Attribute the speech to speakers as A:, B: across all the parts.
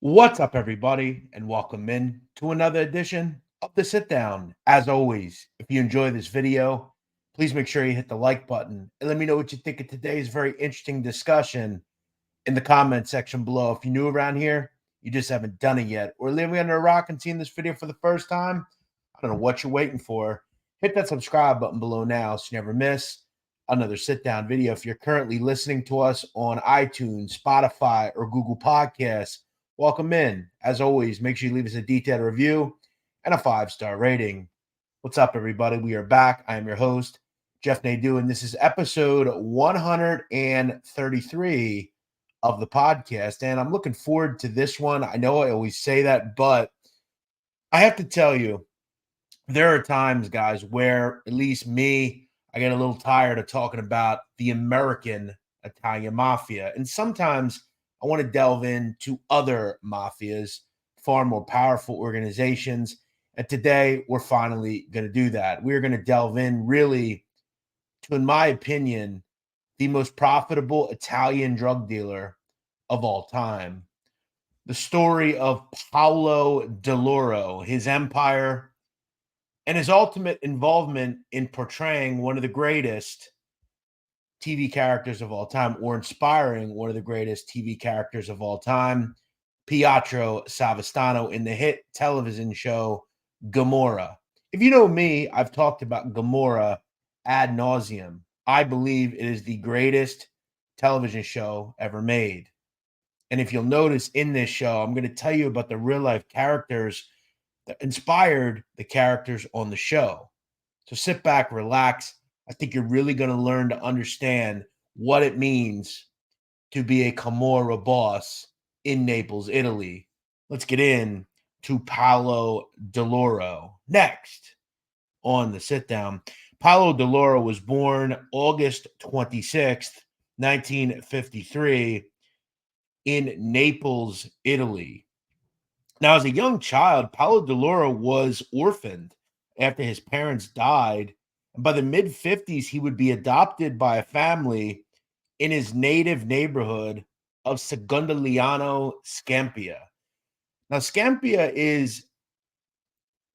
A: What's up, everybody, and welcome in to another edition of the Sit Down. As always, if you enjoy this video, please make sure you hit the like button and let me know what you think of today's very interesting discussion in the comment section below. If you're new around here, you just haven't done it yet, or living under a rock and seeing this video for the first time, I don't know what you're waiting for. Hit that subscribe button below now so you never miss another sit down video. If you're currently listening to us on iTunes, Spotify, or Google Podcasts, welcome in. As always, make sure you leave us a detailed review and a 5-star rating. What's up, everybody? We are back. I am your host, Jeff Nadu, and this is episode 133 of the podcast. And I'm looking forward to this one. I know I always say that, but I have to tell you, there are times, guys, where at least me, I get a little tired of talking about the American Italian mafia. And sometimes I want to delve into other mafias, far more powerful organizations. And today we're finally going to do that. We're going to delve in really to, in my opinion, the most profitable Italian drug dealer of all time. The story of Paolo DiLauro, his empire, and his ultimate involvement in portraying one of the greatest TV characters of all time, or inspiring one of the greatest TV characters of all time, Pietro Savastano, in the hit television show Gomorrah. If you know me, I've talked about Gomorrah ad nauseum. I believe it is the greatest television show ever made. And if you'll notice in this show, I'm going to tell you about the real life characters that inspired the characters on the show. So sit back, relax. I think you're really going to learn to understand what it means to be a Camorra boss in Naples, Italy. Let's get in to Paolo DiLauro next on the sit down. Paolo DiLauro was born August 26th, 1953 in Naples, Italy. Now, as a young child, Paolo DiLauro was orphaned after his parents died. And by the mid 50s, he would be adopted by a family in his native neighborhood of Secondigliano Scampia. Now, Scampia is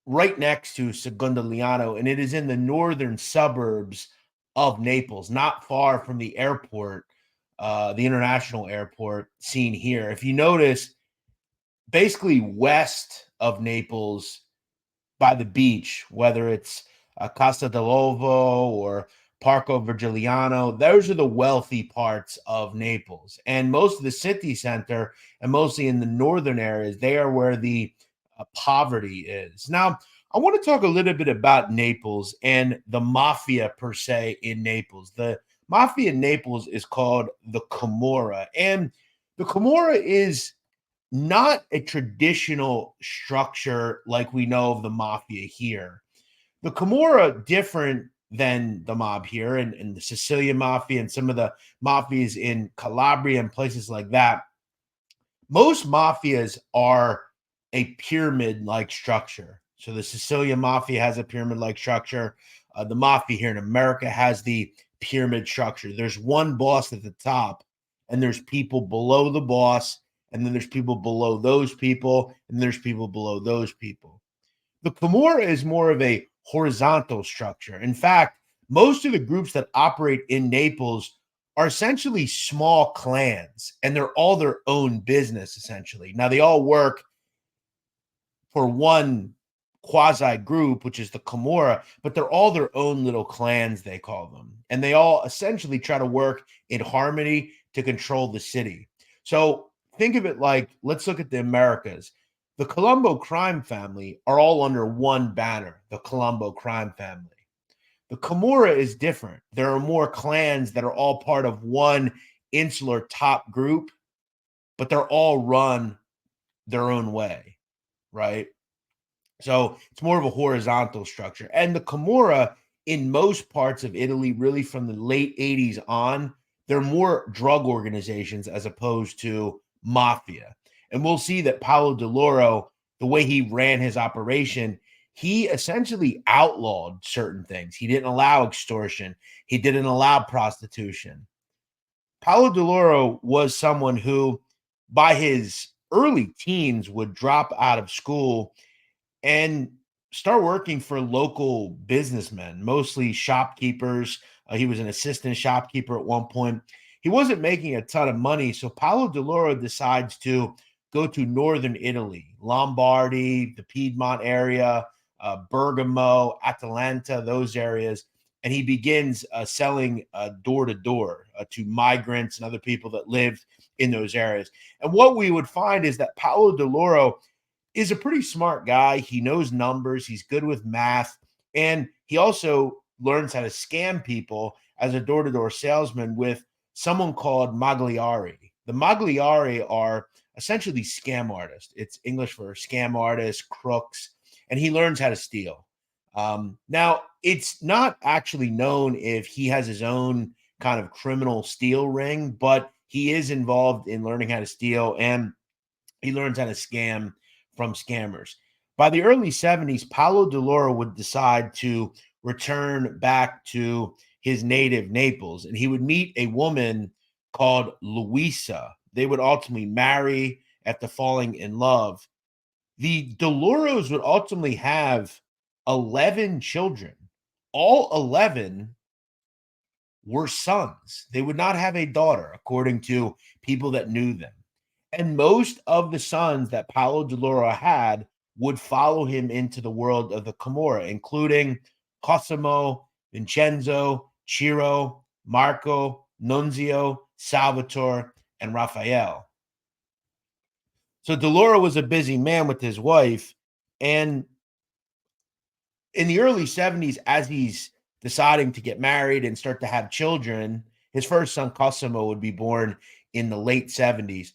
A: right next to Secondigliano, and it is in the northern suburbs of Naples, not far from the airport, the international airport seen here. If you notice, basically west of Naples by the beach, whether it's Costa dell'Ovo or Parco Virgiliano, those are the wealthy parts of Naples. And most of the city center, and mostly in the northern areas, they are where the poverty is. Now, I want to talk a little bit about Naples and the mafia per se in Naples. The mafia in Naples is called the Camorra, and the Camorra is not a traditional structure like we know of the mafia here. The Camorra, different than the mob here and the Sicilian mafia and some of the mafias in Calabria and places like that. Most mafias are a pyramid like structure. So the Sicilian mafia has a pyramid like structure. The mafia here in America has the pyramid structure. There's one boss at the top, and there's people below the boss, and then there's people below those people, and there's people below those people. The Camorra is more of a horizontal structure. In fact, most of the groups that operate in Naples are essentially small clans, and they're all their own business, essentially. Now, they all work for one quasi group, which is the Camorra, but they're all their own little clans, they call them. And they all essentially try to work in harmony to control the city. So think of it like, let's look at the Americas. The Colombo crime family are all under one banner, the Colombo crime family. The Camorra is different. There are more clans that are all part of one insular top group, but they're all run their own way, right? So it's more of a horizontal structure. And the Camorra, in most parts of Italy, really from the late 80s on, they're more drug organizations as opposed to mafia. And we'll see that Paolo DiLauro, the way he ran his operation, he essentially outlawed certain things. He didn't allow extortion. He didn't allow prostitution. Paolo DiLauro was someone who, by his early teens would drop out of school and start working for local businessmen, mostly shopkeepers. He was an assistant shopkeeper at one point. He wasn't making a ton of money, so Paolo DiLauro decides to go to northern Italy, Lombardy, the Piedmont area, Bergamo, Atalanta, those areas, and he begins selling door to door to migrants and other people that lived in those areas. And what we would find is that Paolo DiLauro is a pretty smart guy. He knows numbers, he's good with math, and he also learns how to scam people as a door to door salesman with someone called Magliari. The Magliari are essentially scam artists. It's English for scam artists, crooks, and he learns how to steal. Now, it's not actually known if he has his own kind of criminal steal ring, but he is involved in learning how to steal and he learns how to scam from scammers. By the early 70s, Paolo DiLauro would decide to return back to his native Naples, and he would meet a woman called Luisa. They would ultimately marry after falling in love. The DeLauros would ultimately have 11 children. All 11 were sons. They would not have a daughter, according to people that knew them. And most of the sons that Paolo DiLauro had would follow him into the world of the Camorra, including Cosimo, Vincenzo, Ciro, Marco, Nunzio, Salvatore, and Raphael. So DiLauro was a busy man with his wife. And in the early 70s, as he's deciding to get married and start to have children, his first son, Cosimo, would be born in the late 70s.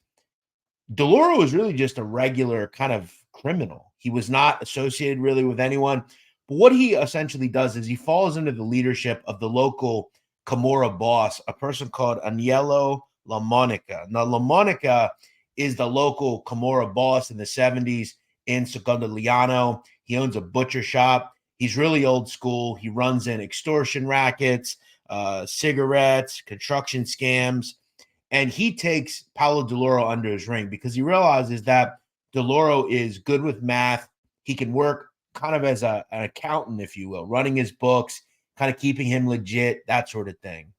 A: DeLauro was really just a regular kind of criminal. He was not associated really with anyone. But what he essentially does is he falls under the leadership of the local Camorra boss, a person called Agnello La Monica. Now, La Monica is the local Camorra boss in the 70s in Secondigliano. He owns a butcher shop. He's really old school. He runs in extortion rackets, cigarettes, construction scams. And he takes Paolo DiLauro under his ring because he realizes that DiLauro is good with math. He can work kind of as an accountant, if you will, running his books, kind of keeping him legit, that sort of thing.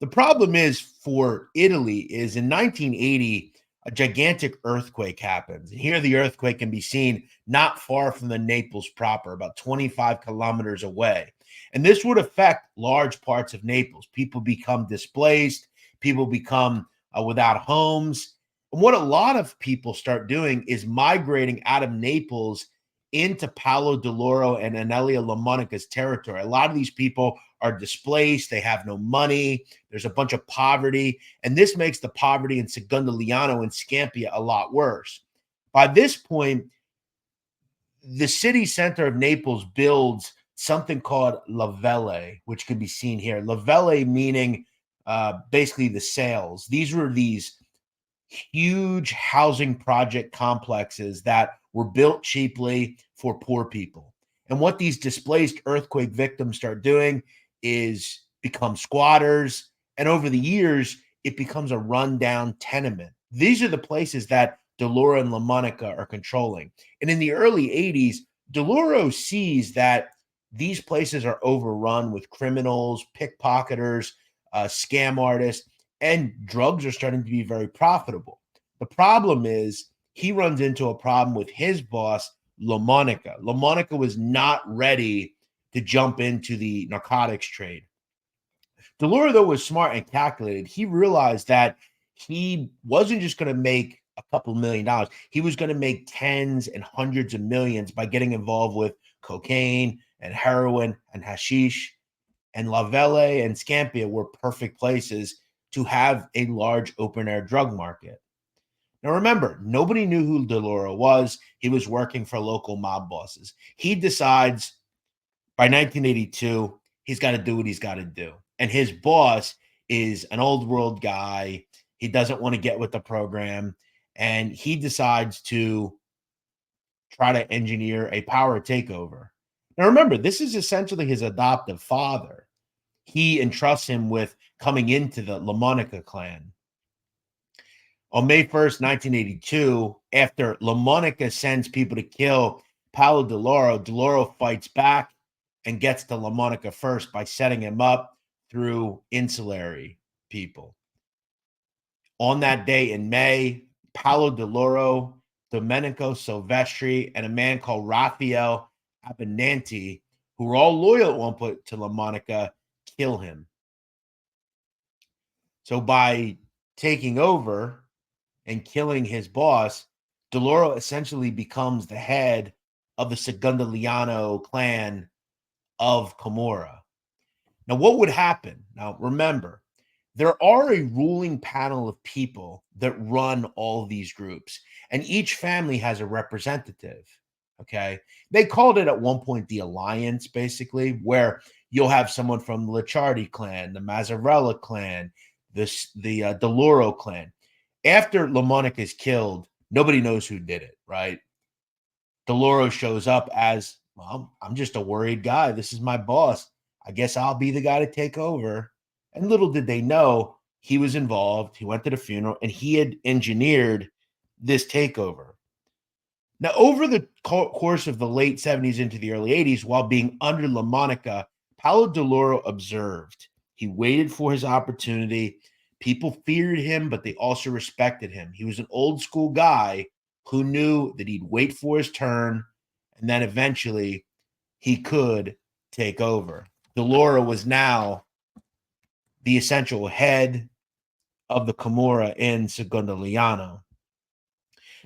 A: The problem is for Italy is in 1980, a gigantic earthquake happens. And here the earthquake can be seen not far from the Naples proper, about 25 kilometers away. And this would affect large parts of Naples. People become displaced. People become without homes. And what a lot of people start doing is migrating out of Naples into Paolo DiLauro and Anelia LaMonica's territory. A lot of these people are displaced. They have no money. There's a bunch of poverty. And this makes the poverty in Secondigliano and Scampia a lot worse. By this point, the city center of Naples builds something called La Velle, which can be seen here. La Velle meaning basically the sales. These were these huge housing project complexes that were built cheaply for poor people. And what these displaced earthquake victims start doing is become squatters. And over the years, it becomes a rundown tenement. These are the places that DiLauro and La Monica are controlling. And in the early 80s, DiLauro sees that these places are overrun with criminals, pickpocketers, scam artists, and drugs are starting to be very profitable. The problem is he runs into a problem with his boss, La Monica. La Monica was not ready to jump into the narcotics trade. DiLauro, though, was smart and calculated. He realized that he wasn't just going to make a couple $1,000,000. He was going to make tens and hundreds of millions by getting involved with cocaine and heroin and hashish. And La Velle and Scampia were perfect places to have a large open air drug market. Now, remember, nobody knew who DiLauro was. He was working for local mob bosses. He decides by 1982, he's got to do what he's got to do. And his boss is an old world guy. He doesn't want to get with the program. And he decides to try to engineer a power takeover. Now, remember, this is essentially his adoptive father. He entrusts him with coming into the La Monica clan. On May 1st, 1982, after LaMonica sends people to kill Paolo DiLauro, DiLauro fights back and gets to LaMonica first by setting him up through insulary people. On that day in May, Paolo DiLauro, Domenico Silvestri, and a man called Raphael Abbondanti, who were all loyal at one point to LaMonica, kill him. So by taking over and killing his boss, DiLauro essentially becomes the head of the Segundoleano clan of Camorra. Now, what would happen? Now, remember, there are a ruling panel of people that run all these groups, and each family has a representative. Okay. They called it at one point the Alliance, basically, where you'll have someone from the Licciardi clan, the Mazzarella clan, the DiLauro clan. After LaMonica is killed, nobody knows who did it, right? DiLauro shows up as, well, I'm just a worried guy. This is my boss. I guess I'll be the guy to take over. And little did they know he was involved. He went to the funeral and he had engineered this takeover. Now, over the course of the late 70s into the early 80s, while being under LaMonica, Paolo DiLauro observed. He waited for his opportunity. People feared him, but they also respected him. He was an old school guy who knew that he'd wait for his turn, and then eventually he could take over. DiLauro was now the essential head of the Camorra in Segundoleano.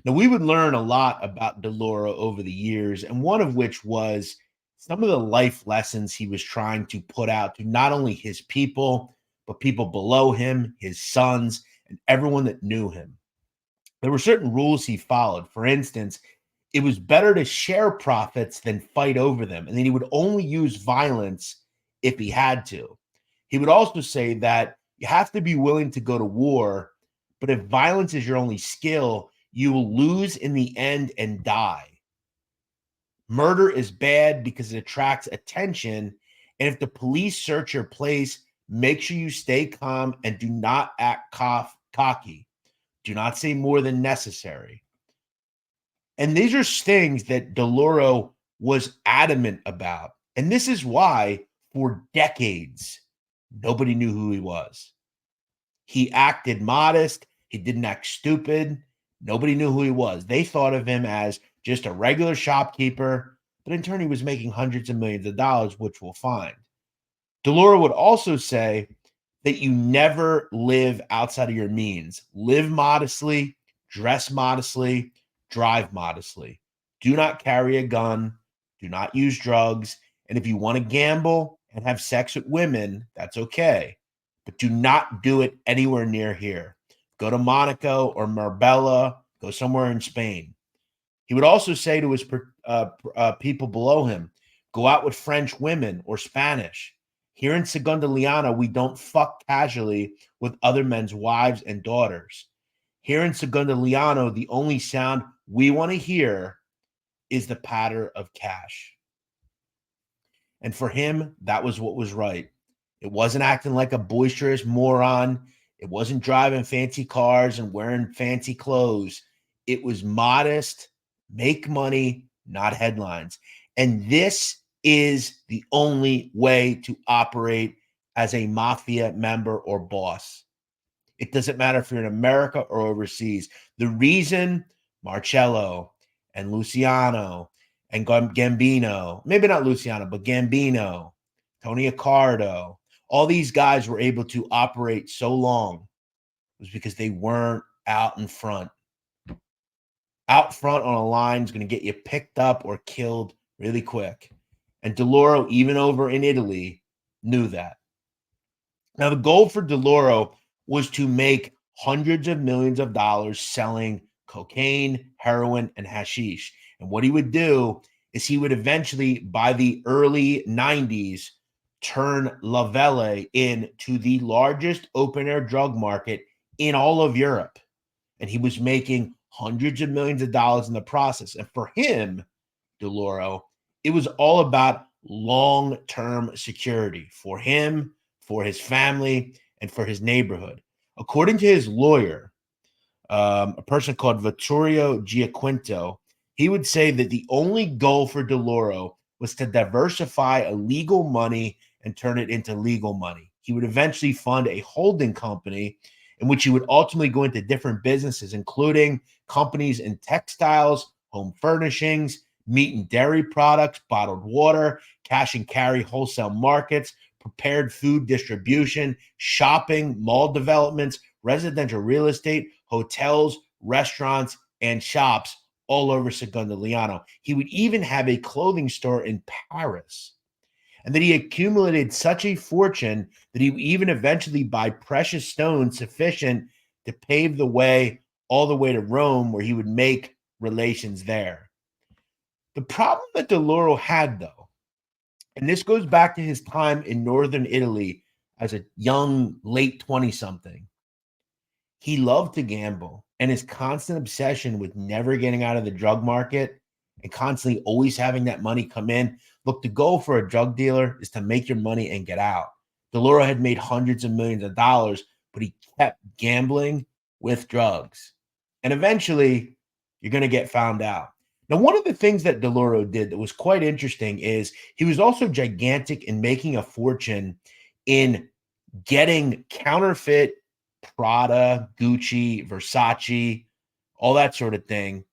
A: Now, we would learn a lot about DiLauro over the years, and one of which was some of the life lessons he was trying to put out to not only his people, but people below him, his sons, and everyone that knew him. There were certain rules he followed. For instance, it was better to share profits than fight over them, and then he would only use violence if he had to. He would also say that you have to be willing to go to war, but if violence is your only skill, you will lose in the end and die. Murder is bad because it attracts attention, and if the police search your place, make sure you stay calm and do not act cocky. Do not say more than necessary. And these are things that DiLauro was adamant about. And this is why, for decades, nobody knew who he was. He acted modest. He didn't act stupid. Nobody knew who he was. They thought of him as just a regular shopkeeper, but in turn, he was making hundreds of millions of dollars, which we'll find. DiLauro would also say that you never live outside of your means. Live modestly, dress modestly, drive modestly. Do not carry a gun. Do not use drugs. And if you want to gamble and have sex with women, that's okay. But do not do it anywhere near here. Go to Monaco or Marbella. Go somewhere in Spain. He would also say to his people below him, go out with French women or Spanish. Here in Segundoleano, we don't fuck casually with other men's wives and daughters. Here in Segundoleano, the only sound we want to hear is the patter of cash. And for him, that was what was right. It wasn't acting like a boisterous moron. It wasn't driving fancy cars and wearing fancy clothes. It was modest, make money, not headlines. And this is the only way to operate as a mafia member or boss. It doesn't matter if you're in America or overseas. The reason Marcello and Luciano and Gambino, maybe not Luciano, but Gambino, Tony Accardo, all these guys were able to operate so long was because they weren't out in front. Out front on a line is going to get you picked up or killed really quick. And DiLauro, even over in Italy, knew that. Now, the goal for DiLauro was to make hundreds of millions of dollars selling cocaine, heroin, and hashish. And what he would do is he would eventually, by the early 90s, turn La Velle into the largest open-air drug market in all of Europe. And he was making hundreds of millions of dollars in the process. And for him, DiLauro, it was all about long-term security for him, for his family, and for his neighborhood. According to his lawyer, a person called Vittorio Giaquinto. He would say that the only goal for DeLauro was to diversify illegal money and turn it into legal money. He would eventually fund a holding company in which he would ultimately go into different businesses, including companies in textiles, home furnishings, meat and dairy products, bottled water, cash and carry wholesale markets, prepared food distribution, shopping, mall developments, residential real estate, hotels, restaurants, and shops all over Seconda. He would even have a clothing store in Paris. And that he accumulated such a fortune that he would even eventually buy precious stones sufficient to pave the way all the way to Rome, where he would make relations there. The problem that DeLauro had, though, and this goes back to his time in northern Italy as a young, late 20 something, he loved to gamble, and his constant obsession with never getting out of the drug market and constantly always having that money come in. Look, the goal for a drug dealer is to make your money and get out. DeLauro had made hundreds of millions of dollars, but he kept gambling with drugs. And eventually, you're going to get found out. Now, one of the things that DeLauro did that was quite interesting is he was also gigantic in making a fortune in getting counterfeit Prada, Gucci, Versace, all that sort of thing,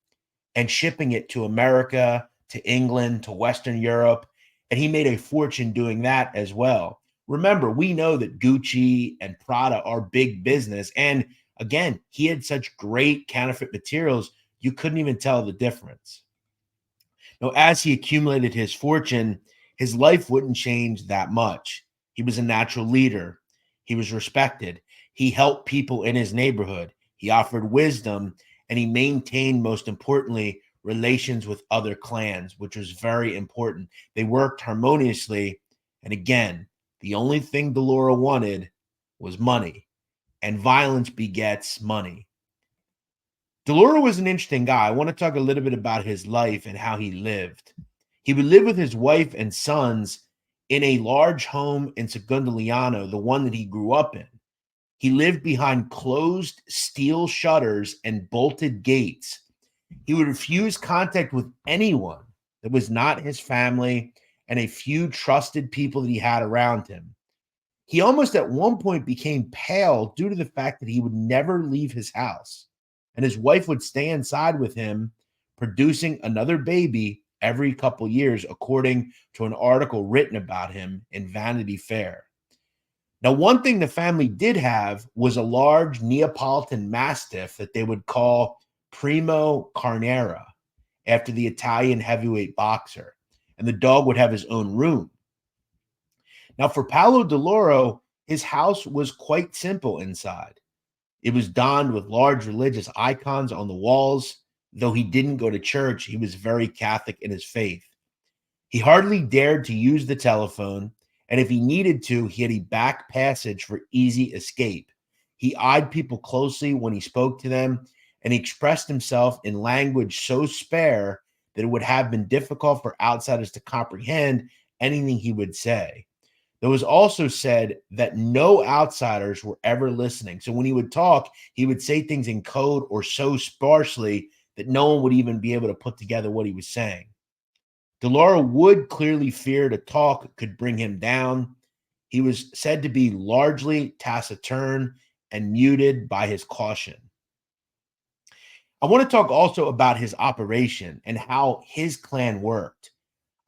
A: and shipping it to America, to England, to Western Europe. And he made a fortune doing that as well. Remember, we know that Gucci and Prada are big business. And again, he had such great counterfeit materials, you couldn't even tell the difference. Now, as he accumulated his fortune, his life wouldn't change that much. He was a natural leader. He was respected. He helped people in his neighborhood. He offered wisdom, and he maintained, most importantly, relations with other clans, which was very important. They worked harmoniously. And again, the only thing DeLauro wanted was money, and violence begets money. DeLauro was an interesting guy. I want to talk a little bit about his life and how he lived. He would live with his wife and sons in a large home in Seconda, the one that he grew up in. He lived behind closed steel shutters and bolted gates. He would refuse contact with anyone that was not his family and a few trusted people that he had around him. He almost at one point became pale due to the fact that he would never leave his house, and his wife would stay inside with him, producing another baby every couple years, according to an article written about him in Vanity Fair. Now, one thing the family did have was a large Neapolitan Mastiff that they would call Primo Carnera, after the Italian heavyweight boxer, and the dog would have his own room. Now, for Paolo DeLauro, his house was quite simple inside. It was donned with large religious icons on the walls. Though he didn't go to church, he was very Catholic in his faith. He hardly dared to use the telephone, and if he needed to, he had a back passage for easy escape. He eyed people closely when he spoke to them, and he expressed himself in language so spare that it would have been difficult for outsiders to comprehend anything he would say. There was also said that no outsiders were ever listening. So when he would talk, he would say things in code or so sparsely that no one would even be able to put together what he was saying. DeLauro would clearly fear to talk could bring him down. He was said to be largely taciturn and muted by his caution. I want to talk also about his operation and how his clan worked.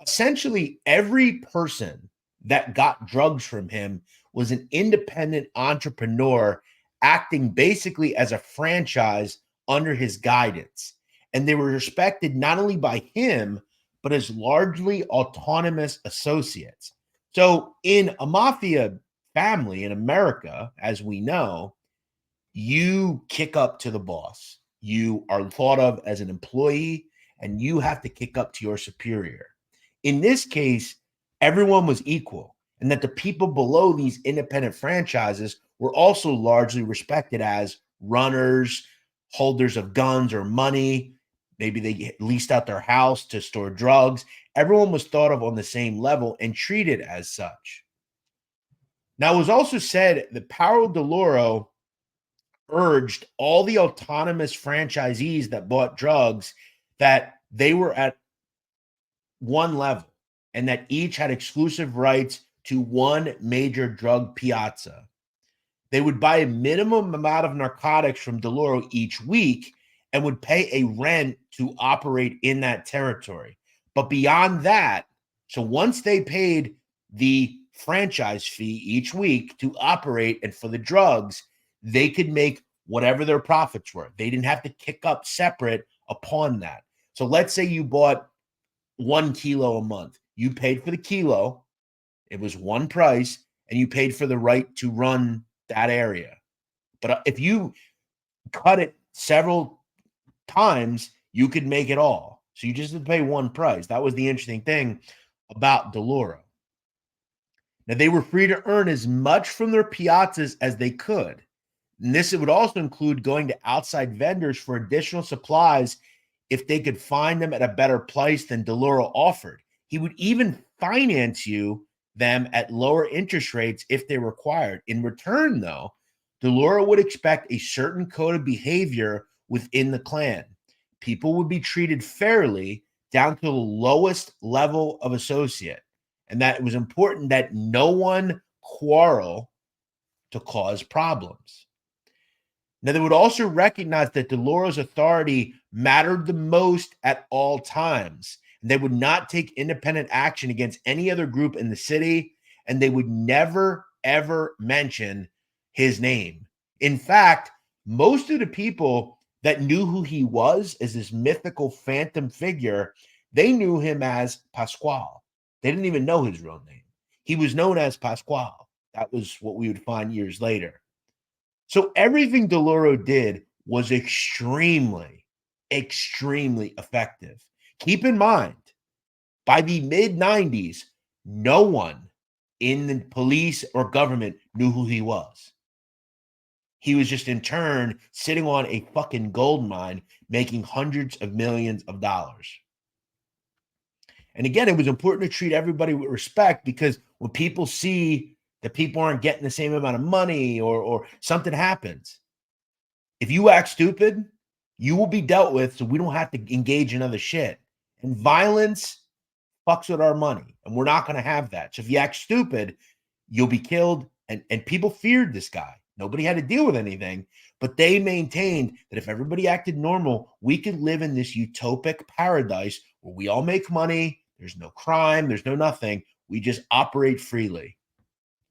A: Essentially, every person that got drugs from him was an independent entrepreneur acting basically as a franchise under his guidance. And they were respected not only by him, but as largely autonomous associates. So, in a mafia family in America, as we know, you kick up to the boss. You are thought of as an employee, and you have to kick up to your superior. In this case, everyone was equal, and that the people below these independent franchises were also largely respected as runners, holders of guns or money. Maybe they leased out their house to store drugs. Everyone was thought of on the same level and treated as such. Now, it was also said that Paolo DeLauro urged all the autonomous franchisees that bought drugs that they were at one level and that each had exclusive rights to one major drug piazza. They would buy a minimum amount of narcotics from DiLauro each week and would pay a rent to operate in that territory. But beyond that, so once they paid the franchise fee each week to operate and for the drugs, they could make whatever their profits were. They didn't have to kick up separate upon that. So let's say you bought 1 kilo a month. You paid for the kilo. It was one price, and you paid for the right to run that area. But if you cut it several times, you could make it all. So you just had to pay one price. That was the interesting thing about DiLauro. Now, they were free to earn as much from their piazzas as they could. And this would also include going to outside vendors for additional supplies if they could find them at a better price than DiLauro offered. He would even finance you them at lower interest rates if they required. In return, though, DiLauro would expect a certain code of behavior within the clan. People would be treated fairly down to the lowest level of associate, and that it was important that no one quarrel to cause problems. Now, they would also recognize that DiLauro's authority mattered the most at all times. And they would not take independent action against any other group in the city, and they would never, ever mention his name. In fact, most of the people that knew who he was as this mythical phantom figure, they knew him as Pasquale. They didn't even know his real name. He was known as Pasquale. That was what we would find years later. So everything DiLauro did was extremely effective. Keep in mind, by the mid-90s, no one in the police or government knew who he was. He was just in turn sitting on a fucking gold mine making hundreds of millions of dollars. And again, it was important to treat everybody with respect, because when people see that people aren't getting the same amount of money or something happens, if you act stupid, you will be dealt with, so we don't have to engage in other shit. And violence fucks with our money, and we're not going to have that. So if you act stupid, you'll be killed. And people feared this guy. Nobody had to deal with anything, but they maintained that if everybody acted normal, we could live in this utopic paradise where we all make money. There's no crime. There's no nothing. We just operate freely.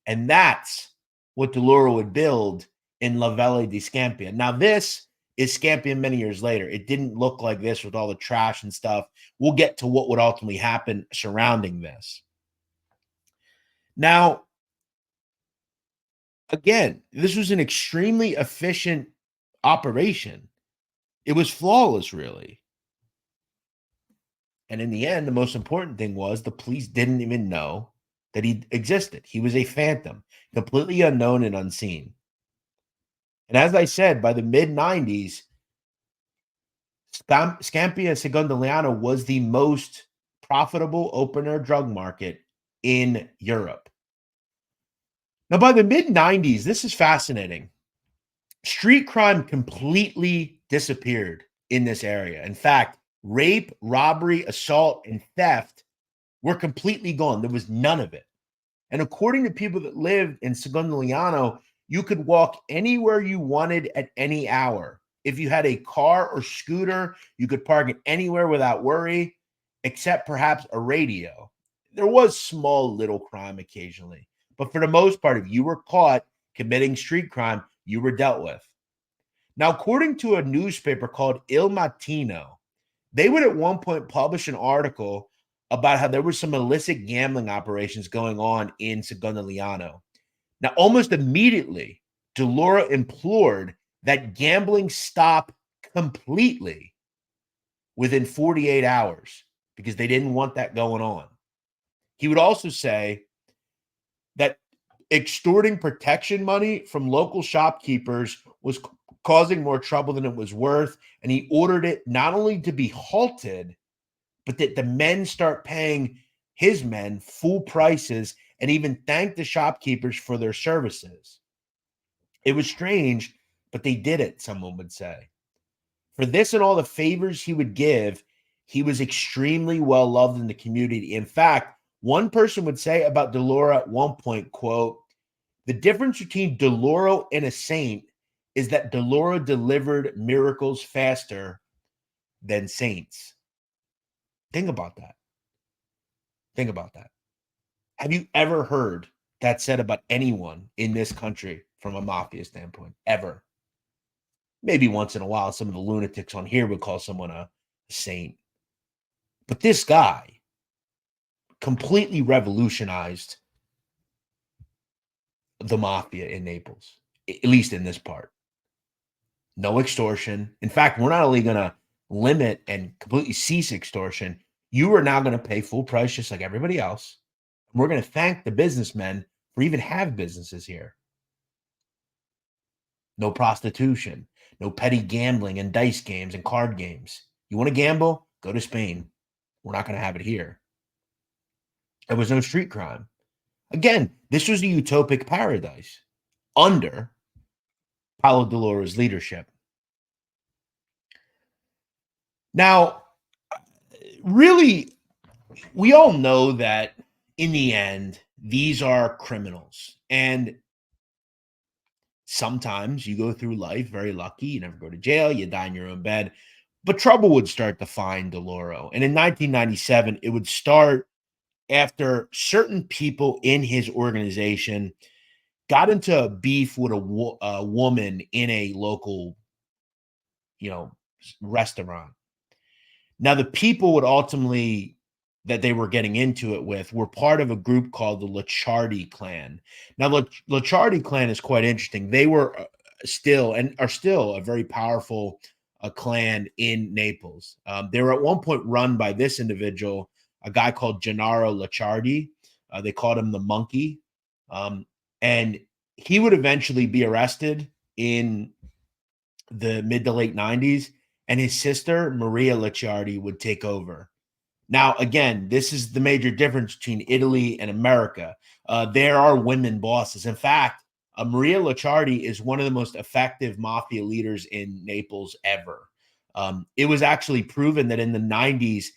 A: And that's what DiLauro would build in La Velle di Scampia. Now, this is Scampia many years later. It didn't look like this with all the trash and stuff. We'll get to what would ultimately happen surrounding this. Now, again, this was an extremely efficient operation. It was flawless, really. And in the end, the most important thing was the police didn't even know that he existed. He was a phantom, completely unknown and unseen. And as I said, by the mid-90s, Scampia Secondigliano was the most profitable open-air drug market in Europe. Now, by the mid-90s, this is fascinating. Street crime completely disappeared in this area. In fact, rape, robbery, assault, and theft were completely gone. There was none of it. And according to people that lived in Secondigliano, you could walk anywhere you wanted at any hour. If you had a car or scooter, you could park it anywhere without worry, except perhaps a radio. There was small little crime occasionally, but for the most part, if you were caught committing street crime, you were dealt with. Now, according to a newspaper called Il Mattino, they would at one point publish an article about how there were some illicit gambling operations going on in Secondigliano. Now, almost immediately, DiLauro implored that gambling stop completely within 48 hours because they didn't want that going on. He would also say that extorting protection money from local shopkeepers was causing more trouble than it was worth, and he ordered it not only to be halted, but that the men start paying his men full prices and even thank the shopkeepers for their services. It was strange, but they did it, someone would say. For this and all the favors he would give, he was extremely well loved in the community. In fact, one person would say about DiLauro at one point, quote, "The difference between DiLauro and a saint is that DiLauro delivered miracles faster than saints." Think about that. Think about that. Have you ever heard that said about anyone in this country from a mafia standpoint? Ever? Maybe once in a while, some of the lunatics on here would call someone a saint. But this guy completely revolutionized the mafia in Naples, at least in this part. No extortion. In fact, we're not only going to limit and completely cease extortion, you are now going to pay full price just like everybody else. We're going to thank the businessmen for even have businesses here. No prostitution, no petty gambling and dice games and card games. You want to gamble? Go to Spain. We're not going to have it here. There was no street crime. Again, this was a utopic paradise under Paolo DiLauro's leadership. Now, really, we all know that in the end, these are criminals. And sometimes you go through life very lucky. You never go to jail. You die in your own bed. But trouble would start to find DiLauro. And in 1997, it would start after certain people in his organization got into a beef with a woman in a local, restaurant. Now, the people would ultimately that they were getting into it with were part of a group called the Licciardi clan. Now, the Licciardi clan is quite interesting. They were still and are still a very powerful clan in Naples. They were at one point run by this individual, a guy called Gennaro Licciardi. They called him the Monkey. And he would eventually be arrested in the mid to late 90s, and his sister, Maria Licciardi, would take over. Now, again, this is the major difference between Italy and America. There are women bosses. In fact, Maria Licciardi is one of the most effective mafia leaders in Naples ever. It was actually proven that in the 90s,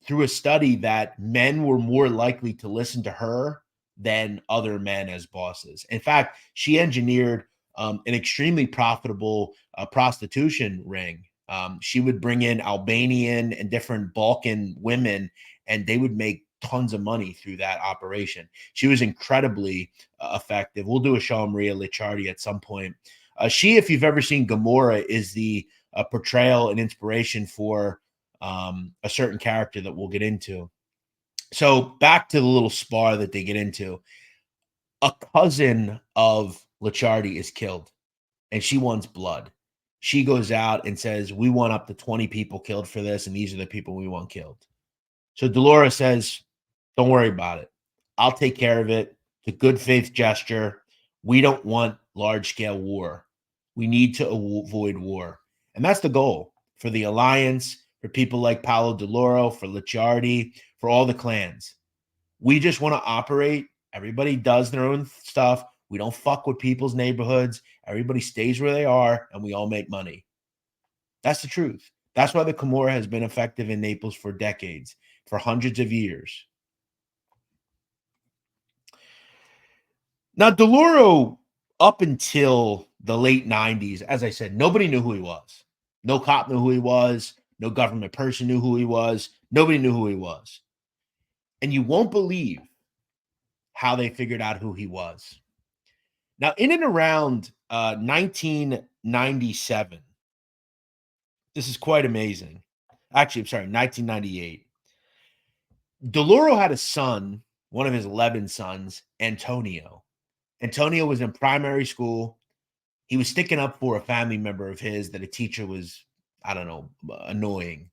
A: through a study, that men were more likely to listen to her than other men as bosses. In fact, she engineered an extremely profitable prostitution ring. She would bring in Albanian and different Balkan women, and they would make tons of money through that operation. She was incredibly effective. We'll do a show on Maria Licciardi at some point. She, if you've ever seen Gomorrah, is the portrayal and inspiration for a certain character that we'll get into. So back to the little spar that they get into. A cousin of Licciardi is killed, and she wants blood. She goes out and says, "We want up to 20 people killed for this, and these are the people we want killed." So DiLauro says, "Don't worry about it. I'll take care of it. It's a good faith gesture. We don't want large-scale war. We need to avoid war." And that's the goal for the alliance, for people like Paolo DiLauro, for Licciardi, for all the clans. We just want to operate. Everybody does their own stuff. We don't fuck with people's neighborhoods. Everybody stays where they are, and we all make money. That's the truth. That's why the Camorra has been effective in Naples for decades, for hundreds of years. Now, DiLauro, up until the late 90s, as I said, nobody knew who he was. No cop knew who he was. No government person knew who he was. Nobody knew who he was. And you won't believe how they figured out who he was. Now, in and around 1997, this is quite amazing. Actually, I'm sorry, 1998. DiLauro had a son, one of his 11 sons, Antonio. Antonio was in primary school. He was sticking up for a family member of his that a teacher was, I don't know, annoying.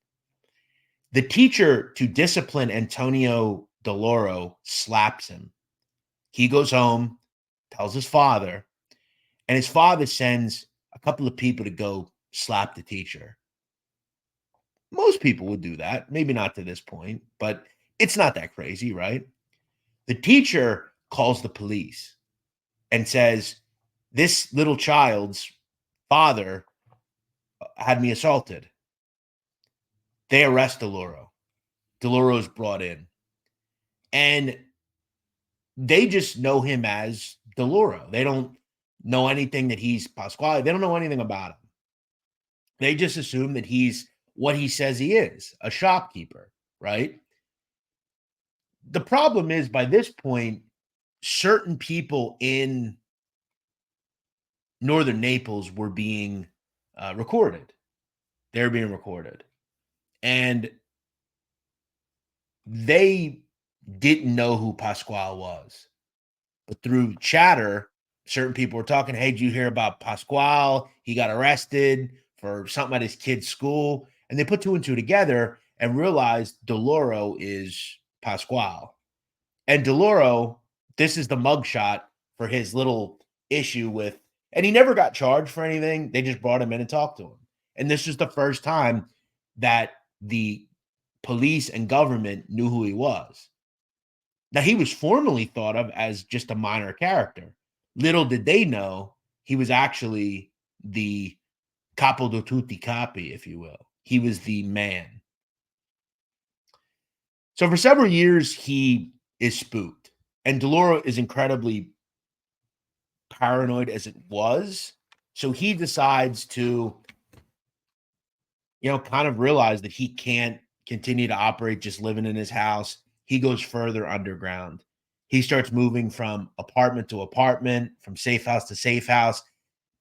A: The teacher, to discipline Antonio DiLauro, slaps him. He goes home, tells his father, and his father sends a couple of people to go slap the teacher. Most people would do that. Maybe not to this point, but it's not that crazy, right? The teacher calls the police and says, "This little child's father had me assaulted. They arrest DiLauro. DiLauro is brought in. And they just know him as DiLauro. They don't know anything that he's Pasquale. They don't know anything about him. They just assume that he's what he says he is, a shopkeeper, right? The problem is, by this point, certain people in northern Naples were being recorded. They're being recorded. And they didn't know who Pasquale was. But through chatter, certain people were talking, hey, did you hear about Pasquale? He got arrested for something at his kid's school. And they put two and two together and realized DiLauro is Pasquale. And DiLauro, this is the mugshot for his little issue with, and he never got charged for anything. They just brought him in and talked to him. And this was the first time that the police and government knew who he was. Now, he was formerly thought of as just a minor character. Little did they know he was actually the capo di tutti capi, if you will. He was the man. So for several years, he is spooked. And DiLauro is incredibly paranoid as it was. So he decides to, kind of realize that he can't continue to operate just living in his house. He goes further underground. He starts moving from apartment to apartment, from safe house to safe house.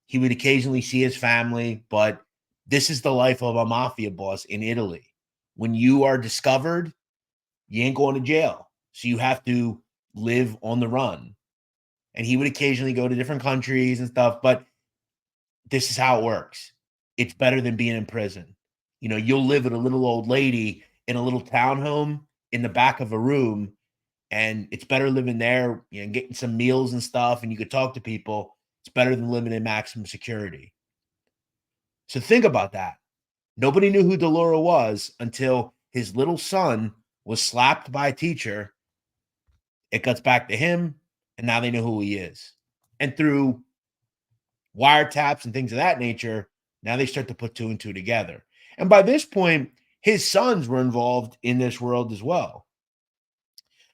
A: He would occasionally see his family, but this is the life of a mafia boss in Italy. When you are discovered, you ain't going to jail. So you have to live on the run. And he would occasionally go to different countries and stuff, but this is how it works. It's better than being in prison. You'll live with a little old lady in a little townhome in the back of a room, and it's better living there, getting some meals and stuff, and you could talk to people. It's better than living in maximum security. So think about that. Nobody knew who DiLauro was until his little son was slapped by a teacher. It cuts back to him, and now they know who he is. And through wiretaps and things of that nature, now they start to put two and two together. And by this point, his sons were involved in this world as well.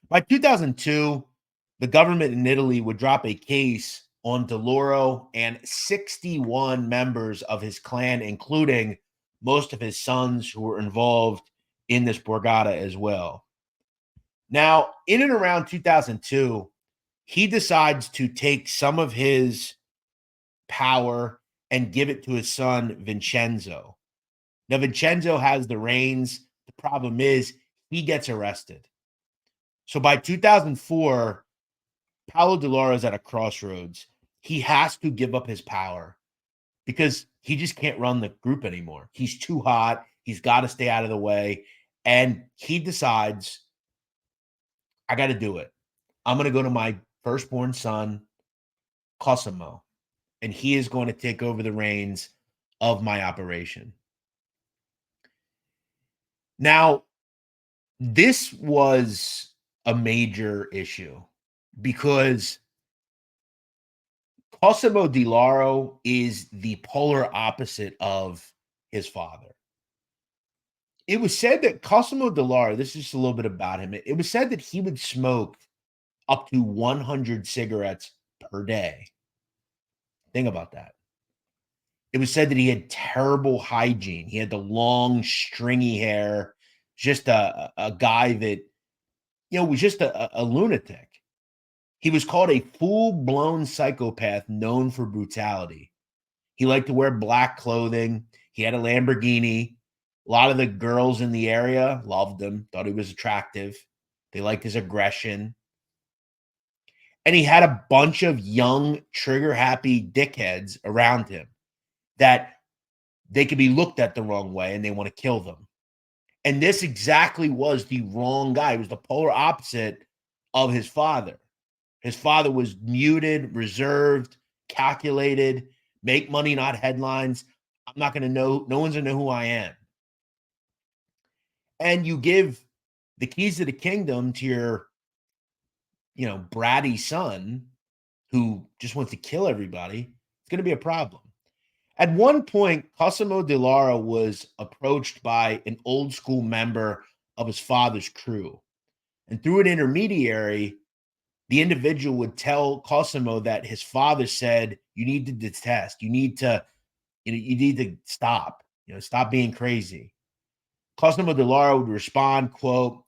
A: By 2002, the government in Italy would drop a case on DiLauro and 61 members of his clan, including most of his sons who were involved in this borgata as well. Now, in and around 2002, he decides to take some of his power and give it to his son, Vincenzo. Now, Vincenzo has the reins. The problem is he gets arrested. So by 2004, Paolo DiLauro is at a crossroads. He has to give up his power because he just can't run the group anymore. He's too hot. He's got to stay out of the way. And he decides, I got to do it. I'm going to go to my firstborn son, Cosimo, and he is going to take over the reins of my operation. Now, this was a major issue because Cosimo DiLauro is the polar opposite of his father. It was said that Cosimo DiLauro, this is just a little bit about him. It was said that he would smoke up to 100 cigarettes per day. Think about that. It was said that he had terrible hygiene. He had the long, stringy hair, just a guy that, was just a lunatic. He was called a full-blown psychopath known for brutality. He liked to wear black clothing. He had a Lamborghini. A lot of the girls in the area loved him, thought he was attractive. They liked his aggression. And he had a bunch of young, trigger-happy dickheads around him that they could be looked at the wrong way and they want to kill them. And this exactly was the wrong guy. He was the polar opposite of his father. His father was muted, reserved, calculated, make money, not headlines. I'm not going to know. No one's going to know who I am. And you give the keys to the kingdom to your, bratty son who just wants to kill everybody. It's going to be a problem. At one point, Cosimo DiLauro was approached by an old school member of his father's crew. And through an intermediary, the individual would tell Cosimo that his father said, "You need to detest. You need to stop. Stop being crazy." Cosimo DiLauro would respond, quote,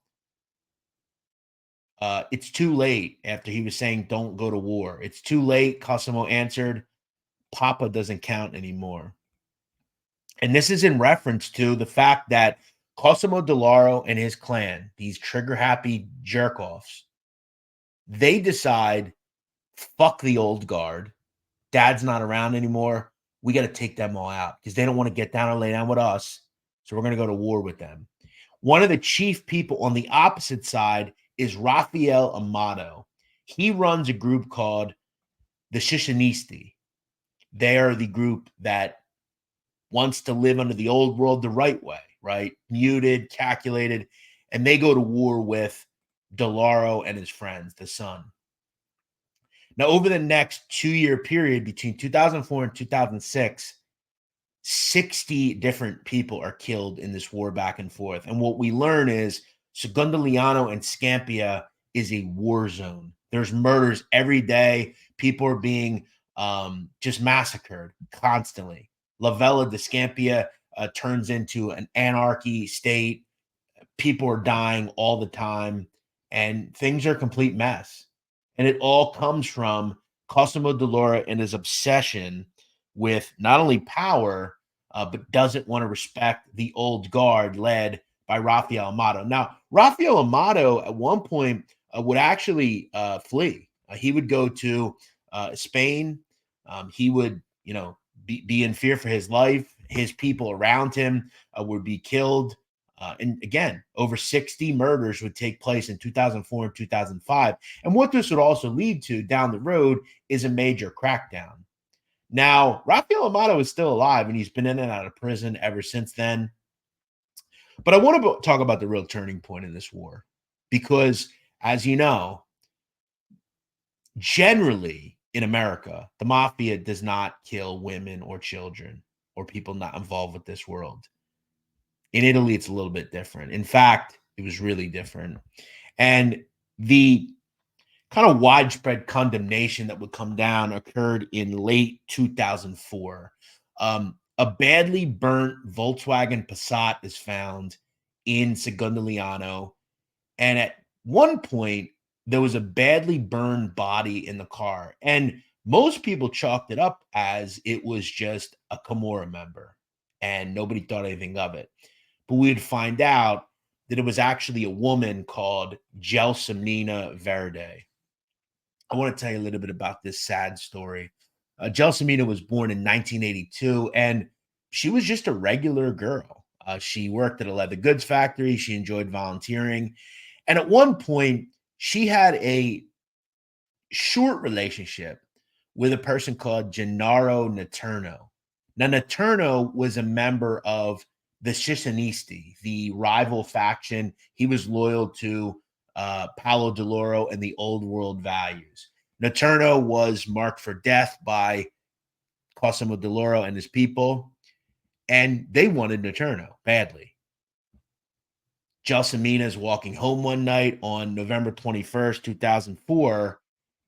A: "It's too late." After he was saying, "Don't go to war." "It's too late," Cosimo answered. "Papa doesn't count anymore." And this is in reference to the fact that Cosimo DiLauro and his clan, these trigger happy jerk offs, they decide, fuck the old guard. Dad's not around anymore. We got to take them all out because they don't want to get down or lay down with us. So we're going to go to war with them. One of the chief people on the opposite side is Rafael Amato. He runs a group called the Shishinisti. They are the group that wants to live under the old world the right way, right? Muted, calculated, and they go to war with DiLauro and his friends, the son. Now, over the next 2-year period between 2004 and 2006, 60 different people are killed in this war back and forth. And what we learn is Secondigliano and Scampia is a war zone. There's murders every day. People are being just massacred constantly. La Vella de Scampia turns into an anarchy state. People are dying all the time, and things are a complete mess. And it all comes from Cosimo DiLauro and his obsession with not only power, but doesn't want to respect the old guard led by Rafael Amato. Now, Rafael Amato at one point would actually flee. He would go to Spain. He would, be in fear for his life. His people around him would be killed. And again, over 60 murders would take place in 2004 and 2005. And what this would also lead to down the road is a major crackdown. Now, Rafael Amato is still alive, and he's been in and out of prison ever since then. But I want to talk about the real turning point in this war, because, as you know, generally in America, the mafia does not kill women or children or people not involved with this world. In Italy, it's a little bit different. In fact, it was really different. And the kind of widespread condemnation that would come down occurred in late 2004. A badly burnt Volkswagen Passat is found in Secondigliano. And at one point, there was a badly burned body in the car. And most people chalked it up as it was just a Camorra member, and nobody thought anything of it. But we'd find out that it was actually a woman called Gelsomina Verde. I want to tell you a little bit about this sad story. Gelsomina was born in 1982, and she was just a regular girl. She worked at a leather goods factory. She enjoyed volunteering. And at one point, she had a short relationship with a person called Gennaro Naturno. Now, Naturno was a member of the Sicilianisti, the rival faction. He was loyal to Paolo DiLauro and the old world values. Naturno was marked for death by Cosimo DiLauro and his people, and they wanted Naturno badly. Gelsomina is walking home one night on November 21st, 2004,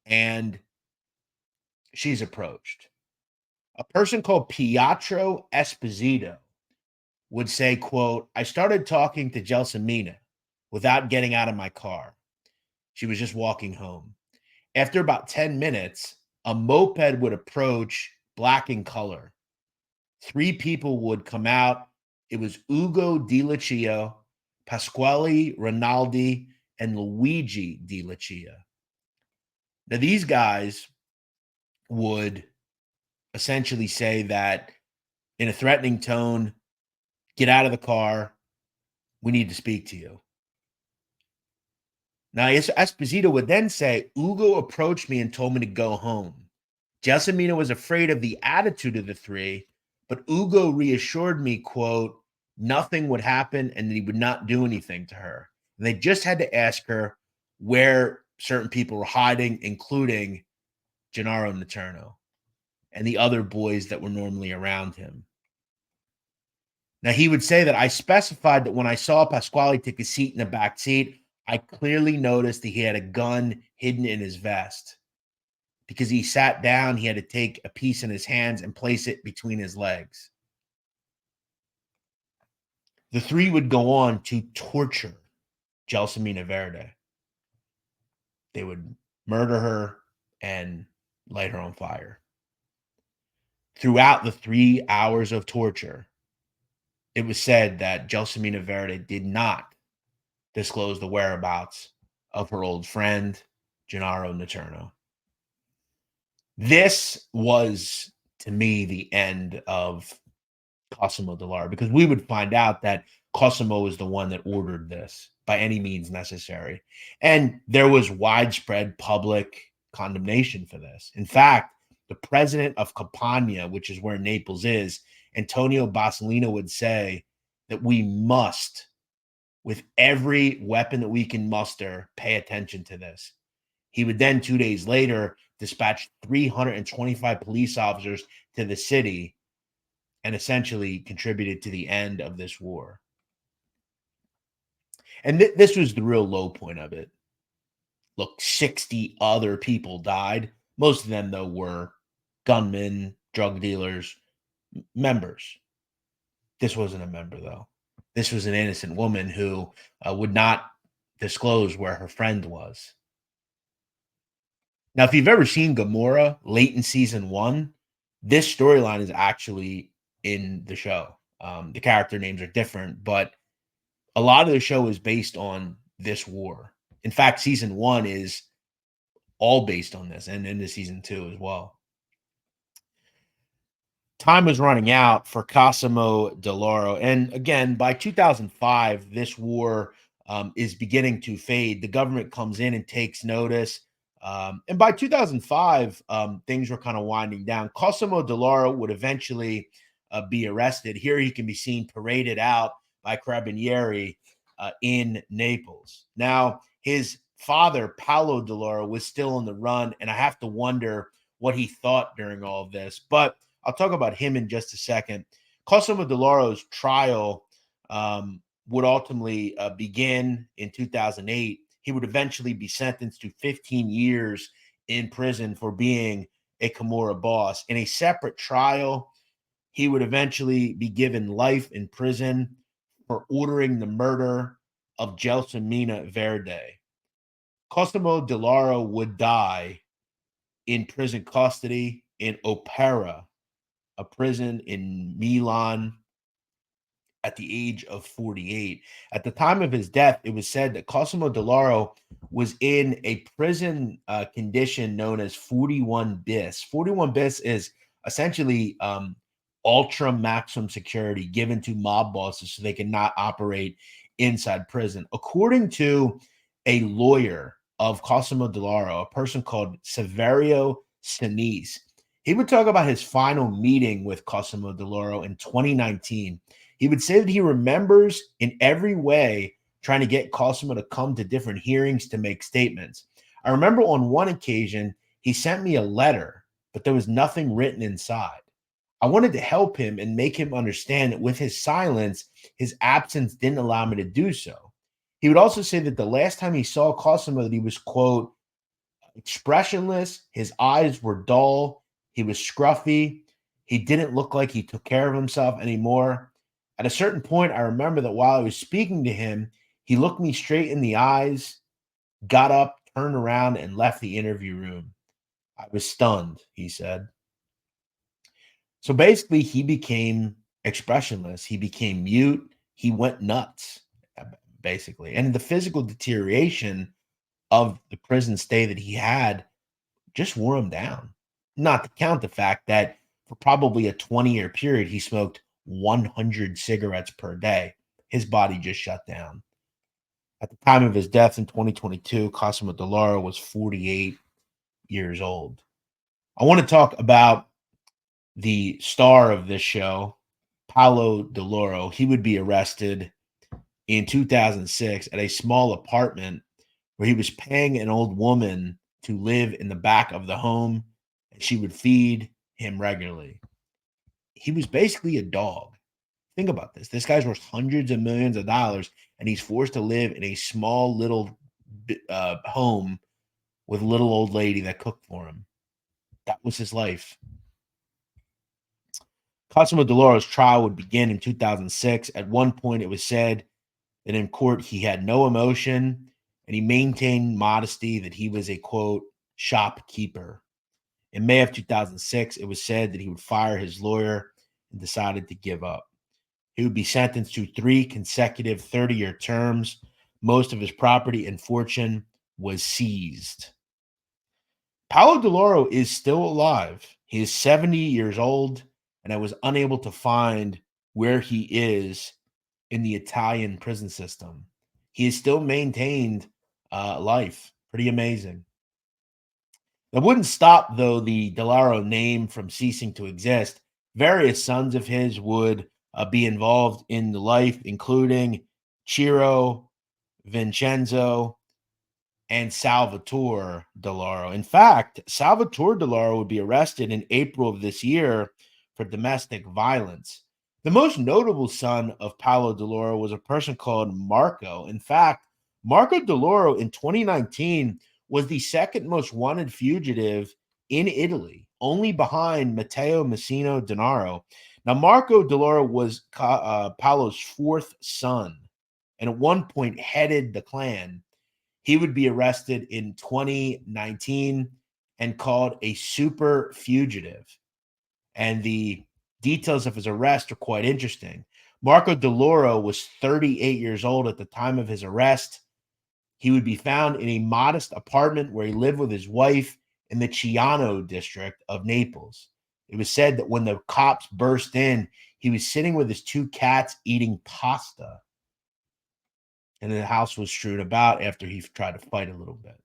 A: and she's approached. A person called Pietro Esposito would say, quote, "I started talking to Gelsomina without getting out of my car. She was just walking home. After about 10 minutes, a moped would approach, black in color. 3 people would come out. It was Ugo Di Lucia, Pasquale Rinaldi, and Luigi Di Lucia. Now, these guys would essentially say that in a threatening tone, get out of the car. We need to speak to you. Now, Esposito would then say, Ugo approached me and told me to go home. Gelsomina was afraid of the attitude of the 3, but Ugo reassured me, quote, nothing would happen and that he would not do anything to her. And they just had to ask her where certain people were hiding, including Gennaro Naturno. and the other boys that were normally around him. Now, he would say that I specified that when I saw Pasquale take a seat in the back seat, I clearly noticed that he had a gun hidden in his vest. Because he sat down, he had to take a piece in his hands and place it between his legs. The three would go on to torture Gelsomina Verde. They would murder her and light her on fire. Throughout the 3 hours of torture, it was said that Gelsomina Verde did not disclose the whereabouts of her old friend, Gennaro Naterno. This was, to me, the end of Cosimo DiLauro, because we would find out that Cosimo is the one that ordered this by any means necessary. And there was widespread public condemnation for this. In fact, the president of Campania, which is where Naples is, Antonio Bassolino, would say that we must, with every weapon that we can muster, pay attention to this. He would then, 2 days later, dispatch 325 police officers to the city and essentially contributed to the end of this war. And this was the real low point of it. Look, 60 other people died. Most of them, though, were gunmen, drug dealers, members. This wasn't a member, though. This was an innocent woman who would not disclose where her friend was. Now, if you've ever seen Gomorrah late in season 1, this storyline is actually in the show. The character names are different, but a lot of the show is based on this war. In fact, season 1 is all based on this, and into season 2 as well. Time was running out for Cosimo DiLauro. And again, by 2005, this war is beginning to fade. The government comes in and takes notice. And by 2005, things were kind of winding down. Cosimo DiLauro would eventually be arrested. Here he can be seen paraded out by Carabinieri in Naples. Now, his father, Paolo DiLauro, was still on the run, and I have to wonder what he thought during all of this. But I'll talk about him in just a second. Cosimo DiLauro's trial would ultimately begin in 2008. He would eventually be sentenced to 15 years in prison for being a Camorra boss. In a separate trial, he would eventually be given life in prison for ordering the murder of Gelsomina Verde. Cosimo DiLauro would die in prison custody in Opera, a prison in Milan, at the age of 48. At the time of his death, it was said that Cosimo DiLauro was in a prison condition known as 41 bis. 41 bis is essentially ultra maximum security given to mob bosses so they cannot operate inside prison. According to a lawyer of Cosimo DiLauro, a person called Saverio Sinise, he would talk about his final meeting with Cosimo DiLauro in 2019. He would say that he remembers in every way trying to get Cosimo to come to different hearings to make statements. I remember on one occasion, he sent me a letter, but there was nothing written inside. I wanted to help him and make him understand that with his silence, his absence didn't allow me to do so. He would also say that the last time he saw Cosimo, that he was, quote, expressionless, his eyes were dull, he was scruffy, he didn't look like he took care of himself anymore. At a certain point, I remember that while I was speaking to him, he looked me straight in the eyes, got up, turned around, and left the interview room. I was stunned, he said. So basically, he became expressionless. He became mute. He went nuts, basically. And the physical deterioration of the prison stay that he had just wore him down. Not to count the fact that for probably a 20-year period, he smoked 100 cigarettes per day. His body just shut down. At the time of his death in 2022, Cosimo DiLauro was 48 years old. I want to talk about the star of this show, Paolo DiLauro. He would be arrested in 2006 at a small apartment where he was paying an old woman to live in the back of the home. And she would feed him regularly. He was basically a dog. Think about this. This guy's worth hundreds of millions of dollars, and he's forced to live in a small little home with a little old lady that cooked for him. That was his life. Cosimo DiLauro's trial would begin in 2006. At one point, it was said that in court he had no emotion and he maintained modesty, that he was a, quote, shopkeeper. In May of 2006, it was said that he would fire his lawyer and decided to give up. He would be sentenced to 3 consecutive 30-year terms. Most of his property and fortune was seized. Paolo DiLauro is still alive. He is 70 years old, and I was unable to find where he is in the Italian prison system. He has still maintained life. Pretty amazing. That wouldn't stop, though, the DiLauro name from ceasing to exist. Various sons of his would be involved in the life, including Ciro, Vincenzo, and Salvatore DiLauro. In fact, Salvatore DiLauro would be arrested in April of this year for domestic violence. The most notable son of Paolo DiLauro was a person called Marco. In fact, Marco DiLauro in 2019 was the second most wanted fugitive in Italy, only behind Matteo Messina Denaro. Now, Marco DiLauro was Paolo's 4th son, and at one point headed the clan. He would be arrested in 2019 and called a super fugitive. And the details of his arrest are quite interesting. Marco DiLauro was 38 years old at the time of his arrest. He would be found in a modest apartment where he lived with his wife in the Chiano district of Naples. It was said that when the cops burst in, he was sitting with his 2 cats eating pasta. And the house was strewn about after he tried to fight a little bit.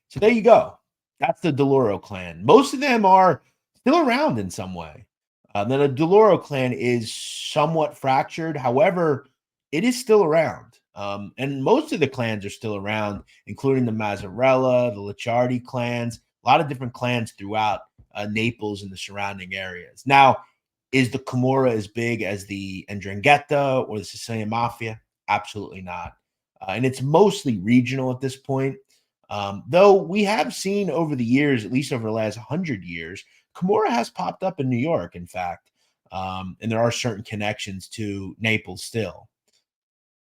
A: So there you go. That's the DiLauro clan. Most of them are still around in some way. Then the DiLauro clan is somewhat fractured. However, it is still around. And most of the clans are still around, including the Mazzarella, the Licciardi clans, a lot of different clans throughout Naples and the surrounding areas. Now, is the Camorra as big as the 'Ndrangheta or the Sicilian Mafia? Absolutely not. And it's mostly regional at this point. Though we have seen over the years, at least over the last 100 years, Camorra has popped up in New York, in fact. And there are certain connections to Naples still.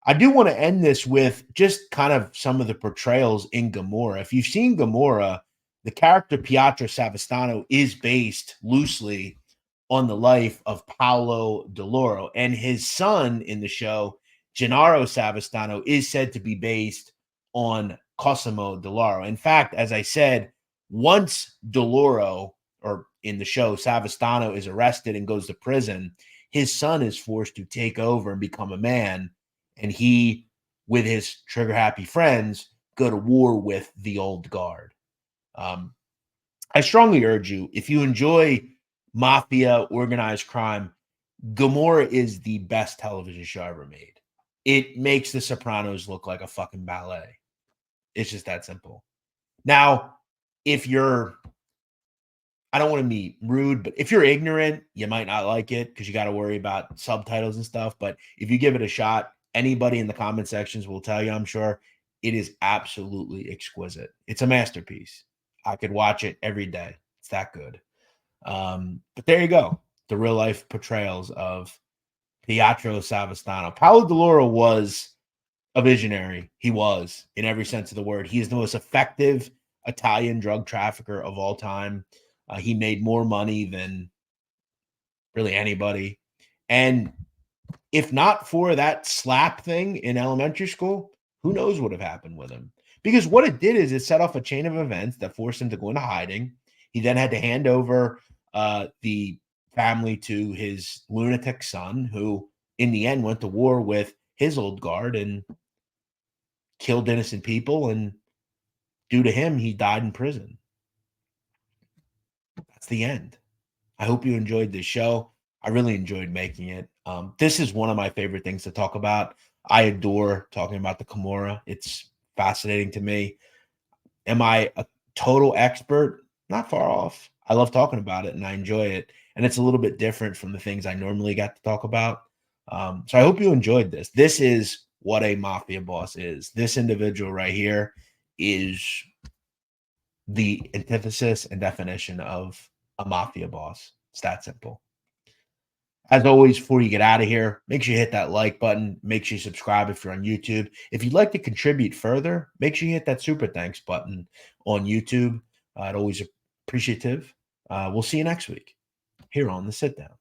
A: I do want to end this with just kind of some of the portrayals in Gomorrah. If you've seen Gomorrah, the character Pietro Savastano is based loosely on the life of Paolo DiLauro. And his son in the show, Gennaro Savastano, is said to be based on Cosimo DiLauro. In fact, as I said, once DiLauro, or in the show, Savastano, is arrested and goes to prison, his son is forced to take over and become a man. And he, with his trigger-happy friends, go to war with the old guard. I strongly urge you, if you enjoy mafia, organized crime, Gomorrah is the best television show ever made. It makes The Sopranos look like a fucking ballet. It's just that simple. Now, if you're, I don't want to be rude, but if you're ignorant, you might not like it because you got to worry about subtitles and stuff. But if you give it a shot, anybody in the comment sections will tell you, I'm sure, it is absolutely exquisite. It's a masterpiece. I could watch it every day. It's that good. But there you go. The real life portrayals of Pietro Savastano. Paolo DiLauro was a visionary. He was, in every sense of the word. He is the most effective Italian drug trafficker of all time. He made more money than really anybody. And if not for that slap thing in elementary school, who knows what would have happened with him? Because what it did is it set off a chain of events that forced him to go into hiding. He then had to hand over the family to his lunatic son, who in the end went to war with his old guard and killed innocent people. And due to him, he died in prison. That's the end. I hope you enjoyed this show. I really enjoyed making it. This is one of my favorite things to talk about. I adore talking about the Camorra. It's fascinating to me. Am I a total expert? Not far off. I love talking about it and I enjoy it. And it's a little bit different from the things I normally got to talk about. So I hope you enjoyed this. This is what a mafia boss is. This individual right here is the antithesis and definition of a mafia boss. It's that simple. As always, before you get out of here, make sure you hit that like button. Make sure you subscribe if you're on YouTube. If you'd like to contribute further, make sure you hit that super thanks button on YouTube. I'd always appreciative. We'll see you next week here on the Sit Down.